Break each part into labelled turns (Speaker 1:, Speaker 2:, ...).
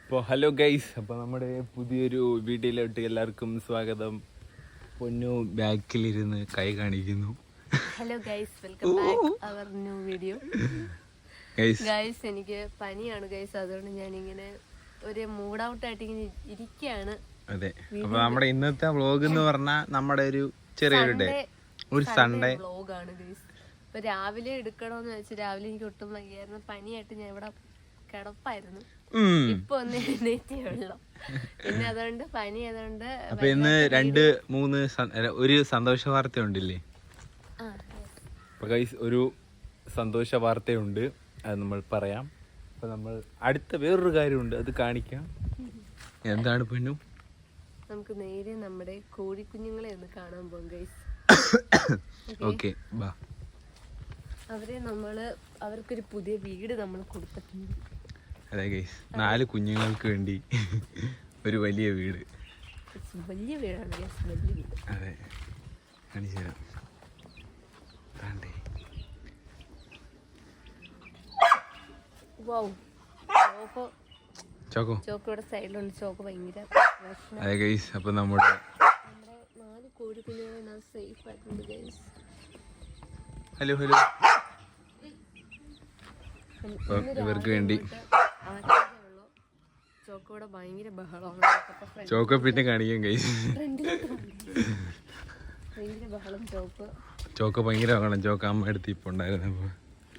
Speaker 1: അപ്പോൾ hello guys, അപ്പോൾ നമ്മുടെ പുതിയൊരു വീഡിയോയിലോട്ട് എല്ലാവർക്കും സ്വാഗതം. പൊന്നു ബാക്കിലിരുന്ന് കൈ കാണിക്കുന്നു.
Speaker 2: Hello guys, welcome back our new video. Guys എനിക്ക് പനിയാണ് ഗൈസ്, അതുകൊണ്ട് ഞാനിങ്ങനെ ഒരു മൂഡ് ഔട്ട് ആയിട്ട് ഇങ്ങനെ ഇരിക്കുകയാണ്.
Speaker 1: അതെ, അപ്പൊ നമ്മുടെ ഇന്നത്തെ വ്ളോഗ് എന്ന് പറഞ്ഞാൽ നമ്മുടെ ഒരു ചെറിയൊരു ഡേ, ഒരു സൺഡേ
Speaker 2: വ്ളോഗാണ് ഗൈസ്. ഇപ്പൊ രാവിലെ എടുക്കണോന്ന് വെച്ചാൽ രാവിലെ എനിക്ക് ഒട്ടും വയ്യായിരുന്നു, പനിയായിട്ട് ഞാൻ ഇവിടെ കിടപ്പായിരുന്നു. ഇപ്പൊ ഒന്ന് എഴുന്നേറ്റേ ഉള്ളു. പിന്നെ അതുകൊണ്ട് പനി ആയതുകൊണ്ട്
Speaker 1: അപ്പൊ ഇന്ന് ഒരു സന്തോഷ വാർത്ത ഉണ്ടില്ലേ? അപ്പൊ ഗൈസ് ഒരു സന്തോഷ വാർത്തയുണ്ട്, അത് നമ്മൾ പറയാം. അപ്പൊ നമ്മൾ അടുത്ത വേറൊരു കാര്യമുണ്ട്, അത് കാണിക്കാം. എന്താണ് പൊന്നു?
Speaker 2: നമുക്ക് നേരെ നമ്മുടെ കോഴിക്കുഞ്ഞുങ്ങളെ ഒന്ന് കാണാൻ പോകും ഗൈസ്.
Speaker 1: ഓക്കെ, ബാ.
Speaker 2: അവർക്കൊരു പുതിയ വീട് നമ്മൾ കൊടുത്തിട്ടുണ്ട്.
Speaker 1: അതെ ഗൈസ്, 4 കുഞ്ഞുങ്ങൾക്ക് വേണ്ടി ഒരു വലിയ വീട്.
Speaker 2: വലിയ വീടാണ് ഗൈസ്, വലിയ വീട്.
Speaker 1: അതെ, കാണിച്ചു തരാം. ചോക്കോ
Speaker 2: ഇവിടെ സൈഡിലുണ്ട്. ചോക്കോ ഭയങ്കര.
Speaker 1: അതെ ഗൈസ്, അപ്പൊ നമ്മുടെ
Speaker 2: 4 കോഴിക്കുഞ്ഞുങ്ങളെ സേഫ് ആയിട്ടുണ്ട് ഗൈസ്.
Speaker 1: ഹലോ ഇവർക്ക് വേണ്ടി
Speaker 2: ചോക്കോടെ ഭയങ്കര ബഹളമാണ്.
Speaker 1: ചോക്കോ പിന്നെ കാണിക്കാൻ ഗൈസ്,
Speaker 2: ഭയങ്കര ബഹളം.
Speaker 1: ചോക്കോ ഭയങ്കര ബഹളം. ചോക്കോ അമ്മ എടുത്ത് ഇപ്പൊ ഉണ്ടായിരുന്നപ്പോ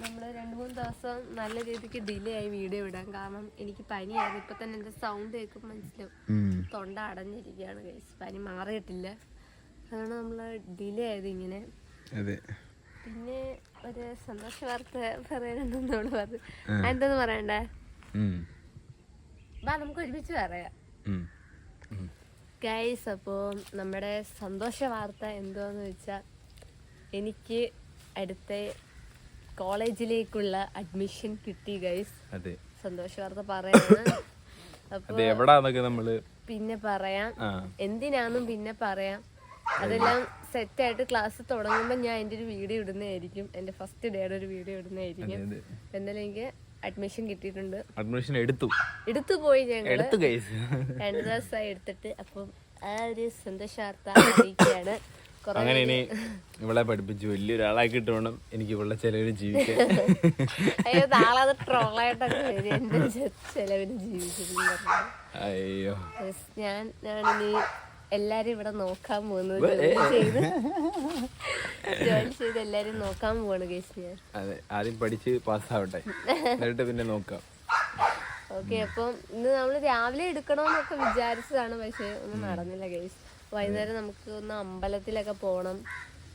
Speaker 2: നമ്മള് 2-3 ദിവസം നല്ല രീതിക്ക് ഡിലേ ആയി വീഡിയോ ഇടാൻ. കാരണം എനിക്ക് പനിയായിരുന്നു. ഇപ്പൊ തന്നെ എന്റെ സൗണ്ട് കേൾക്കുമ്പോൾ മനസ്സിലാവും തൊണ്ട അടഞ്ഞിരിക്കുകയാണ് ഗൈസ്, പനി മാറിയിട്ടില്ല. അതാണ് നമ്മള് ഡിലേ ആയത് ഇങ്ങനെ.
Speaker 1: അതെ,
Speaker 2: പിന്നെ ഒരു സന്തോഷ വാർത്ത പറയാനുണ്ടെന്ന് നമ്മൾ പറഞ്ഞു. എന്തെന്ന് പറയണ്ടേ? വാ, നമുക്ക് ഒരുമിച്ച് പറയാം ഗൈസ്. അപ്പോൾ നമ്മുടെ സന്തോഷ വാർത്ത എന്തോന്ന് വെച്ചാൽ, എനിക്ക് അടുത്ത കോളേജിലേക്കുള്ള അഡ്മിഷൻ കിട്ടി ഗൈസ്.
Speaker 1: അതെ,
Speaker 2: സന്തോഷ വാർത്ത പറയാണ്.
Speaker 1: അപ്പൊ എവിടാന്നൊക്കെ നമ്മള് പിന്നെ
Speaker 2: പറയാം, എന്തിനാന്നും പിന്നെ പറയാം. അതെല്ലാം സെറ്റായിട്ട് ക്ലാസ് തുടങ്ങുമ്പോൾ ഞാൻ എൻ്റെ ഒരു വീഡിയോ ഇടുന്നതായിരിക്കും, എൻ്റെ ഫസ്റ്റ് ഡേയുടെ ഒരു വീഡിയോ ഇടുന്നതായിരിക്കും. എന്നാലും എനിക്ക് അഡ്മിഷൻ കിട്ടിയിട്ടുണ്ട്.
Speaker 1: അഡ്മിഷൻ എടുത്തു
Speaker 2: പോയി ഞങ്ങൾ 2 ദിവസമായി എടുത്തിട്ട്. അപ്പം ആ ഒരു സന്തോഷ വാർത്ത അറിയിക്കുകയാണ്.
Speaker 1: അങ്ങനെ ഇനി ഇവളെ പഠിപ്പിച്ച് വലിയൊരാളാക്കിട്ട് വേണം എനിക്ക് ഇവളുടെ ചെലവിന് ജീവിക്കാൻ.
Speaker 2: അയ്യോ, നാളെ അത് ട്രോളായിട്ടൊക്കെ വരും എന്റെ ചെലവിന് ജീവിക്കുന്നു.
Speaker 1: അയ്യോ,
Speaker 2: ഞാനിനി എല്ലാരും ഇവിടെ നോക്കാൻ പോകുന്നത്, ജോലി ചെയ്ത് എല്ലാരും നോക്കാൻ പോവാണ് ഗൈസ് ഞാൻ.
Speaker 1: അതെ, ആദ്യം പഠിച്ച് പാസ്സാവട്ടെ, എന്നിട്ട് പിന്നെ നോക്കാം.
Speaker 2: ഓക്കെ, അപ്പം ഇന്ന് നമ്മള് രാവിലെ എടുക്കണമെന്നൊക്കെ വിചാരിച്ചതാണ്, പക്ഷെ ഒന്നും നടന്നില്ല ഗൈസ്. വൈകുന്നേരം നമുക്ക് ഒന്ന് അമ്പലത്തിലൊക്കെ പോണം.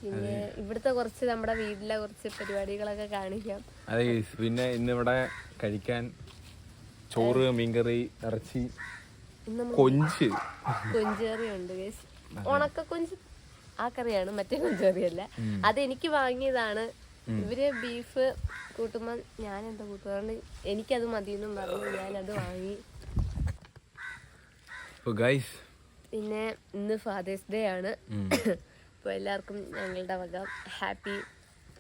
Speaker 2: പിന്നെ ഇവിടുത്തെ കുറച്ച് നമ്മുടെ വീട്ടിലെ കുറച്ച് പരിപാടികളൊക്കെ കാണിക്കാം.
Speaker 1: അതെ ഗൈസ്, പിന്നെ ഇന്നിവിടെ കഴിക്കാൻ ചോറ്, മീൻകറി, ഇറച്ചി,
Speaker 2: കൊഞ്ചേറി ഉണ്ട് ഗൈസ്. ഉണക്ക കൊഞ്ച്, ആ കറിയാണ്, മറ്റേ കൊഞ്ചേറിയല്ല. അതെനിക്ക് വാങ്ങിയതാണ്. ഇവര് ബീഫ് കൂട്ടുമ്പോ ഞാൻ എന്താ കൂട്ടുകാരുണ്ട്, എനിക്കത് മതിയെന്നും പറഞ്ഞു ഞാനത് വാങ്ങി. പിന്നെ ഇന്ന് ഫാദേഴ്സ് ഡേ ആണ്. അപ്പൊ എല്ലാവർക്കും ഞങ്ങളുടെ വക ഹാപ്പി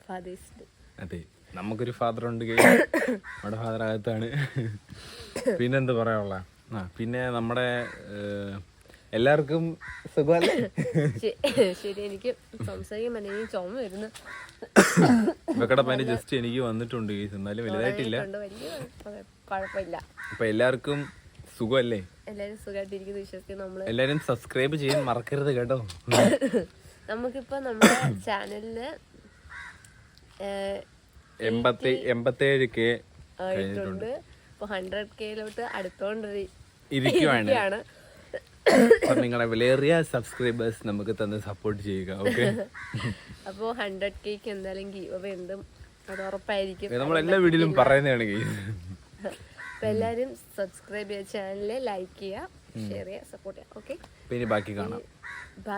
Speaker 2: ഫാദേഴ്സ് ഡേ.
Speaker 1: അതെ, നമുക്കൊരു ഫാദർ ഉണ്ട്, നമ്മുടെ ഫാദർ അകത്താണ്. പിന്നെന്താ പറയാനുള്ള, പിന്നെ നമ്മുടെ എല്ലാവർക്കും സുഖമല്ലേ?
Speaker 2: ശരി, എനിക്ക് സംസാരിക്കാൻ എനിക്ക് ചുമ വരുന്നു.
Speaker 1: ഇവക്കടെ പനി ജസ്റ്റ് എനിക്ക് വന്നിട്ടുണ്ട്, എന്നാലും വലുതായിട്ടില്ല,
Speaker 2: കുഴപ്പമില്ല.
Speaker 1: അപ്പൊ എല്ലാവർക്കും സുഖമല്ലേ?
Speaker 2: എല്ലാരും സുഖമായിട്ടിരിക്കുന്നു വിശ്വസിക്കുന്നു.
Speaker 1: എല്ലാരും സബ്സ്ക്രൈബ് ചെയ്യാൻ മറക്കരുത് കേട്ടോ.
Speaker 2: നമുക്കിപ്പോ നമ്മുടെ ചാനലില്
Speaker 1: 87K
Speaker 2: ആയിട്ടുണ്ട്. ഇപ്പൊ 100Kയിലോട്ട്
Speaker 1: ഇരിക്കുവാണ്. അപ്പൊ നിങ്ങളെ വിലയേറിയ സബ്സ്ക്രൈബേഴ്സ് നമുക്ക് തന്നെ സപ്പോർട്ട് ചെയ്യുക. ഓക്കെ,
Speaker 2: അപ്പൊ 100Kക്ക് എന്തായാലും ഗീവ് എന്തും അത് ഉറപ്പായിരിക്കും.
Speaker 1: നമ്മൾ എല്ലാ വീഡിയോയിലും പറയുന്നതാണ് ഗീവ്.
Speaker 2: അപ്പൊ എല്ലാരും സബ്സ്ക്രൈബ് ചെയ്യുക, ചാനലില് ലൈക്ക് ചെയ്യുക, ഷെയർ ചെയ്യുക, സപ്പോർട്ട് ചെയ്യുക. ഓക്കെ,
Speaker 1: പിന്നെ ബാക്കി കാണാം.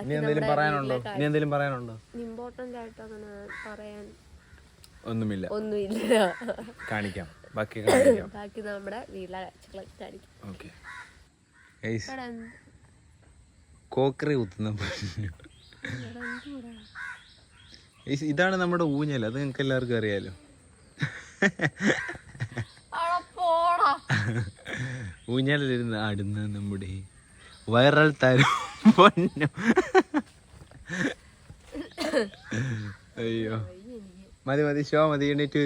Speaker 1: എന്തെങ്കിലും പറയാനുണ്ടോ?
Speaker 2: ഇമ്പോർട്ടന്റ് ആയിട്ട് അങ്ങനെ പറയാൻ
Speaker 1: ഒന്നുമില്ല. കാണിക്കാം, ബാക്കി
Speaker 2: നമ്മുടെ വീട്ടിലെ കാഴ്ചകളൊക്കെ കാണിക്കാം.
Speaker 1: ഓക്കെ, കോക്കറി കുത്തുന്ന ഇതാണ് നമ്മുടെ ഊഞ്ഞൽ. അത് നിങ്ങൾക്ക് എല്ലാവർക്കും അറിയാലോ. ഊഞ്ഞാലിരുന്ന് ആടുന്ന നമ്മുടെ വൈറൽ താരം പൊന്നു. അയ്യോ മതി ഷോ മതി, എണീറ്റ്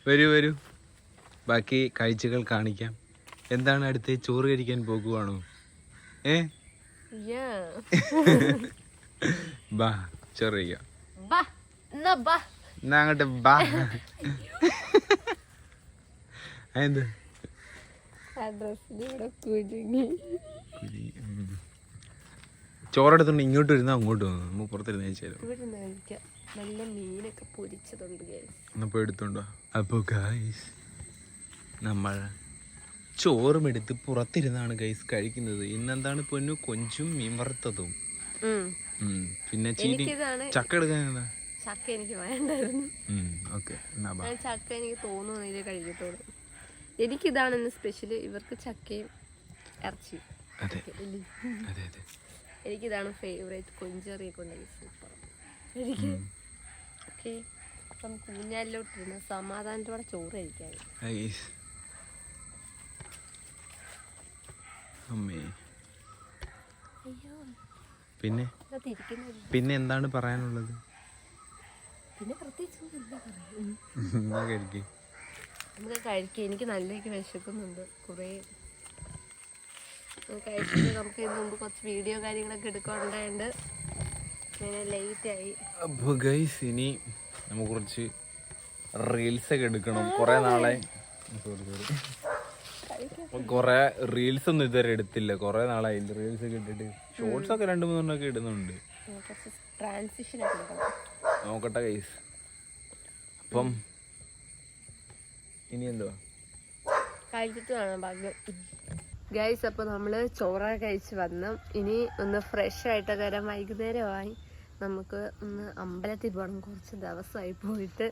Speaker 1: വരൂ. ബാക്കി കാഴ്ചകൾ കാണിക്കാം. എന്താണ് അടുത്ത്? ചോറ് കഴിക്കാൻ പോകുവാണോ? ബാ ചോറ് കഴിക്കാം. എന്നാ അങ്ങോട്ട് ബാ. എന്ത് ചോറെടുത്തോണ്ട് ഇങ്ങോട്ട് വരുന്ന അങ്ങോട്ട് വന്നു. നമുക്ക് പുറത്തിരുന്ന് കഴിച്ചാലോ?
Speaker 2: നല്ല മീനൊക്കെ പൊരിച്ചതുണ്ട്
Speaker 1: എന്നാ പോയി എടുത്തോണ്ടോ. അപ്പൊ ഗൈസ് നമ്മൾ ചോറും എടുത്ത് പുറത്തിരുന്നാണ് ഗൈസ് കഴിക്കുന്നത്. ഇന്നെന്താണ് പൊന്നു? കൊഞ്ചും മീൻ വറുത്തതും. പിന്നെ ചീനി ചക്ക എടുക്കാനാ?
Speaker 2: ചക്ക എനിക്ക് വേണ്ടായിരുന്നു.
Speaker 1: ചക്ക
Speaker 2: എനിക്ക് തോന്നുന്നു ഇത് കഴിക്കത്തോളൂ. എനിക്കിതാണ് ഇന്ന് സ്പെഷ്യൽ. ഇവർക്ക് ചക്കയും ഇറച്ചിയും. എനിക്കിതാണ് ഫേവറേറ്റ്. കൊഞ്ചറിയൊക്കെ ഉണ്ടെങ്കിൽ സൂപ്പർ. എനിക്ക് ഓക്കെ. അപ്പം കുഞ്ഞാലിലോട്ടിരുന്ന് സമാധാനത്തോടെ ചോറ് കഴിക്കാൻ.
Speaker 1: പിന്നെ എന്താണ് പറയാനുള്ളത്?
Speaker 2: പിന്നെ പ്രത്യേകിച്ച് നമുക്ക് കഴിക്കാം. എനിക്ക് നല്ലേക്ക് വിശക്കുന്നുണ്ട്. കുറേ കഴിച്ചിട്ട് നമുക്ക് ഇതിന് മുമ്പ് കുറച്ച് വീഡിയോ കാര്യങ്ങളൊക്കെ എടുക്കാനുണ്ടായത് ലേറ്റായി.
Speaker 1: അപ്പോൾ ഗൈസ് ഇനി നമുക്ക് കുറച്ച് റീൽസൊക്കെ എടുക്കണം. കുറേ നാളായി. കുറെ റീൽസ് ഒന്നും ഇതുവരെ എടുത്തില്ല. കുറെ നാളായി റീൽസ് ഒക്കെ ഇട്ടിട്ട്. ഷോർട്സ് ഒക്കെ 2-3 ഇടുന്നുണ്ട്. നോക്കട്ടെ ഗൈസ്. അപ്പം ഇനി എന്തോ
Speaker 2: കഴിച്ചിട്ട് വേണം ഭാഗ്യം. ഗൈസ് അപ്പോൾ നമ്മള് ചോറൊക്കെ കഴിച്ച് വന്നു. ഇനി ഒന്ന് ഫ്രഷ് ആയിട്ടൊക്കെ വരാം. വൈകുന്നേരമായി. നമുക്ക് ഒന്ന് അമ്പലത്തിൽ പോകണം. കുറച്ച് ദിവസമായി പോയിട്ട്.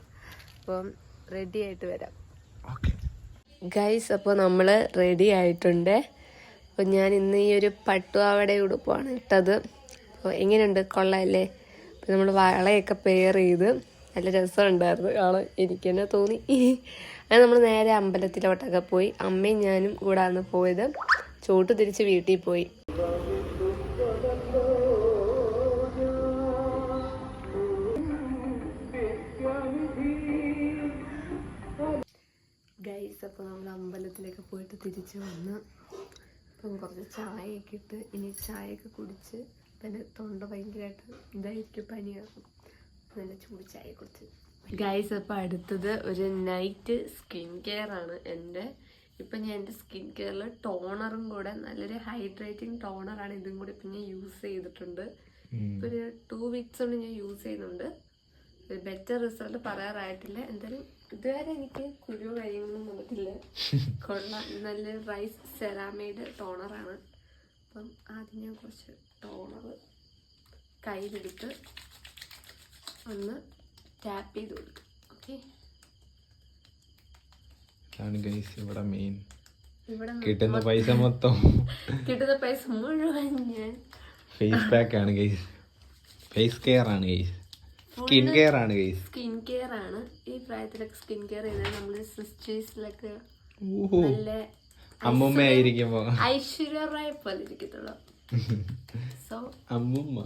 Speaker 2: അപ്പം റെഡി ആയിട്ട് വരാം. ഗൈസ് അപ്പോൾ നമ്മൾ റെഡി ആയിട്ടുണ്ട്. അപ്പോൾ ഞാൻ ഇന്ന് ഈ ഒരു പട്ടുപാവാട ഉടുപ്പാണ് ഇട്ടത്. അപ്പോൾ എങ്ങനെയുണ്ട്? കൊള്ളാമല്ലേ? അപ്പോൾ നമ്മൾ വളയൊക്കെ പെയർ ചെയ്ത് നല്ല രസമുണ്ടായിരുന്നു. എനിക്ക് തന്നെ തോന്നി. അങ്ങനെ നമ്മൾ നേരെ അമ്പലത്തിലോട്ടൊക്കെ പോയി. അമ്മയും ഞാനും കൂടാണ് പോയത്. ചോട്ട് തിരിച്ച് വീട്ടിൽ പോയി. ഗൈസ് അപ്പോൾ നമ്മൾ അമ്പലത്തിലേക്ക് പോയിട്ട് തിരിച്ച് വന്ന് ഇപ്പം കുറച്ച് ചായയൊക്കെ ഇട്ട് ഇനി ചായയൊക്കെ കുടിച്ച് പിന്നെ തൊണ്ട ഭയങ്കരമായിട്ട് ഇതായിരിക്കും, പനിയാകും. നല്ല ചൂട് ചായ കുടിച്ച്. ഗൈസ് അപ്പോൾ അടുത്തത് ഒരു നൈറ്റ് സ്കിൻ കെയർ ആണ് എൻ്റെ. ഇപ്പം ഞാൻ എൻ്റെ സ്കിൻ കെയറിൽ ടോണറും കൂടെ നല്ലൊരു ഹൈഡ്രേറ്റിംഗ് ടോണറാണ്. ഇതും കൂടി ഇപ്പം ഞാൻ യൂസ് ചെയ്തിട്ടുണ്ട്. ഇപ്പം ഒരു 2 വീക്സ് കൊണ്ട് ഞാൻ യൂസ് ചെയ്യുന്നുണ്ട്. ഒരു ബെറ്റർ റിസൾട്ട് പറയാറായിട്ടില്ല. എന്തായാലും ഇതുവരെ എനിക്ക് കുരു കാര്യങ്ങളൊന്നും വന്നിട്ടില്ല. കൊള്ളാം. നല്ല റൈസ് സെറാമൈഡ് ടോണറാണ്. അപ്പം ആദ്യം ഞാൻ കുറച്ച് ടോണർ കയ്യിലെടുത്ത് ഒന്ന് ടാപ്പ് ചെയ്ത് കൊടുക്കും. ഓക്കെ.
Speaker 1: ഇവിടെ മെയിൻ കിട്ടുന്ന പൈസ മൊത്തം
Speaker 2: മുഴുവൻ ഞാൻ
Speaker 1: ഫേസ് പാക്ക് ആണ് ഗൈസ്. ഫേസ് കെയർ ആണ് ഗൈസ്. സ്കിൻ കെയർ ആണ് ഗൈസ്.
Speaker 2: സ്കിൻ കെയർ ആണ്. ഈ പ്രായത്തിലൊക്കെ സ്കിൻ കെയർ ചെയ്താൽ നമ്മള് സിസ്റ്റേഴ്സിലൊക്കെ നല്ല
Speaker 1: അമ്മുമ്മയായിരിക്കുമ്പോ
Speaker 2: ഐശ്വര്യ റായ് പോലെ ഇരിക്കത്തുള്ളൂ. സോ
Speaker 1: അമ്മുമ്മ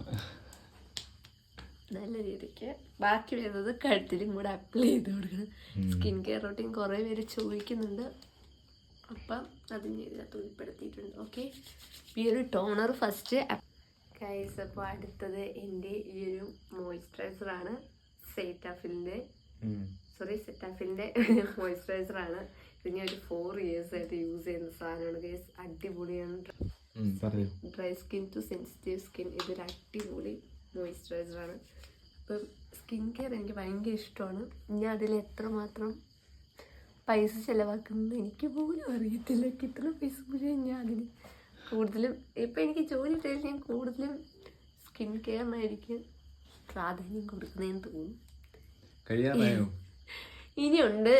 Speaker 2: നല്ല രീതിക്ക് ബാക്കി വരുന്നത് കഴുത്തിലും കൂടെ അപ്ലൈ ചെയ്ത് കൊടുക്കണം. സ്കിൻ കെയർ റൂട്ടീൻ കുറേ പേര് ചോദിക്കുന്നുണ്ട്. അപ്പം അത് ഞാൻ ഇതിനകത്ത് ഉൾപ്പെടുത്തിയിട്ടുണ്ട്. ഓക്കെ. ഈ ഒരു ടോണർ ഫസ്റ്റ് ഗൈസ്. അപ്പോൾ അടുത്തത് എൻ്റെ ഈ ഒരു മോയ്സ്ചറൈസറാണ്. സെറ്റാഫിലിൻ്റെ മോയ്സ്ചറൈസറാണ്. ഇത് ഞാൻ ഒരു 4 years ആയിട്ട് യൂസ് ചെയ്യുന്ന സാധനമാണ് ഗൈസ്. അടിപൊളിയാണ്. Dry skin to sensitive skin ഇതൊരു അടിപൊളി മോയ്സ്ചറൈസറാണ്. ഇപ്പം സ്കിൻ കെയർ എനിക്ക് ഭയങ്കര ഇഷ്ടമാണ്. ഞാൻ അതിൽ എത്രമാത്രം പൈസ ചിലവാക്കുന്നത് എനിക്ക് പോലും അറിയത്തില്ല. കിട്ടുന്ന പൈസ മുഴുവൻ ഞാൻ അതിന് കൂടുതലും ഇപ്പം എനിക്ക് ജോലി ചെയ്ത് ഞാൻ കൂടുതലും സ്കിൻ കെയറിനായിരിക്കും പ്രാധാന്യം കൊടുക്കുന്നതെന്ന് തോന്നുന്നു. ഇനിയുണ്ട്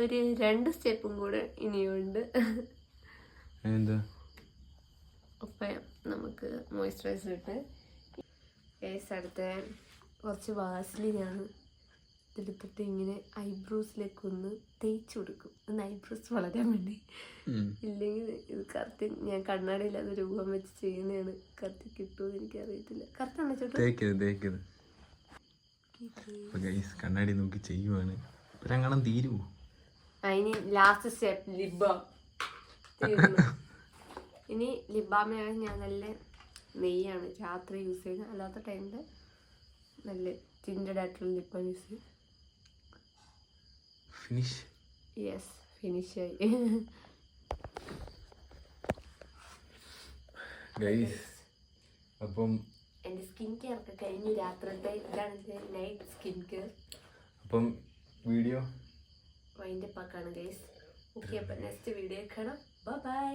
Speaker 2: ഒരു 2 സ്റ്റെപ്പും കൂടെ ഇനിയുണ്ട്. അപ്പം നമുക്ക് മോയ്സ്ചറൈസർ ഇട്ട് അടുത്ത കുറച്ച് വാസ്ലിനാണ്. ഇതെടുത്തിട്ട് ഇങ്ങനെ ഐബ്രോസിലേക്ക് ഒന്ന് തേച്ച് കൊടുക്കും, ഒന്ന് ഐബ്രോസ് വളരാൻ വേണ്ടി. ഇല്ലെങ്കിൽ ഇത് കറുത്തി ഞാൻ കണ്ണാടിയില്ലാതെ രൂപം വെച്ച് ചെയ്യുന്നതാണ്. കറുത്തി കിട്ടുമെന്ന് എനിക്കറിയത്തില്ല. കറുത്താണോ ചേട്ടാ?
Speaker 1: കണ്ണാടി നോക്കി ചെയ്യുവാണ്. ഒരങ്ങണം തീരുവോ?
Speaker 2: ഇനി ലാസ്റ്റ് സ്റ്റെപ്പ് ലിബാം. ഇനി ലിബാമയാണ് ഞാൻ നല്ല നെയ്യാണ് രാത്രി യൂസ് ചെയ്യുന്നത്. അല്ലാത്ത ടൈമിൽ നല്ല ടിൻഡഡ് ആയിട്ടുള്ള ലിബാം യൂസ് ചെയ്യും.
Speaker 1: ഫിനിഷ്.
Speaker 2: യെസ്, ഫിനിഷ് ആയി.
Speaker 1: അപ്പം
Speaker 2: എൻ്റെ സ്കിൻ കെയർ ഒക്കെ കഴിഞ്ഞു. രാത്രിത്തെ ഇതാണ് എൻ്റെ നൈറ്റ് സ്കിൻ കെയർ.
Speaker 1: അപ്പം വീഡിയോ
Speaker 2: വൈൻഡപ്പ് ആക്കാണ് ഗൈസ്. ഓക്കെ, അപ്പം നെക്സ്റ്റ് വീഡിയോ കാണാം. ബൈ.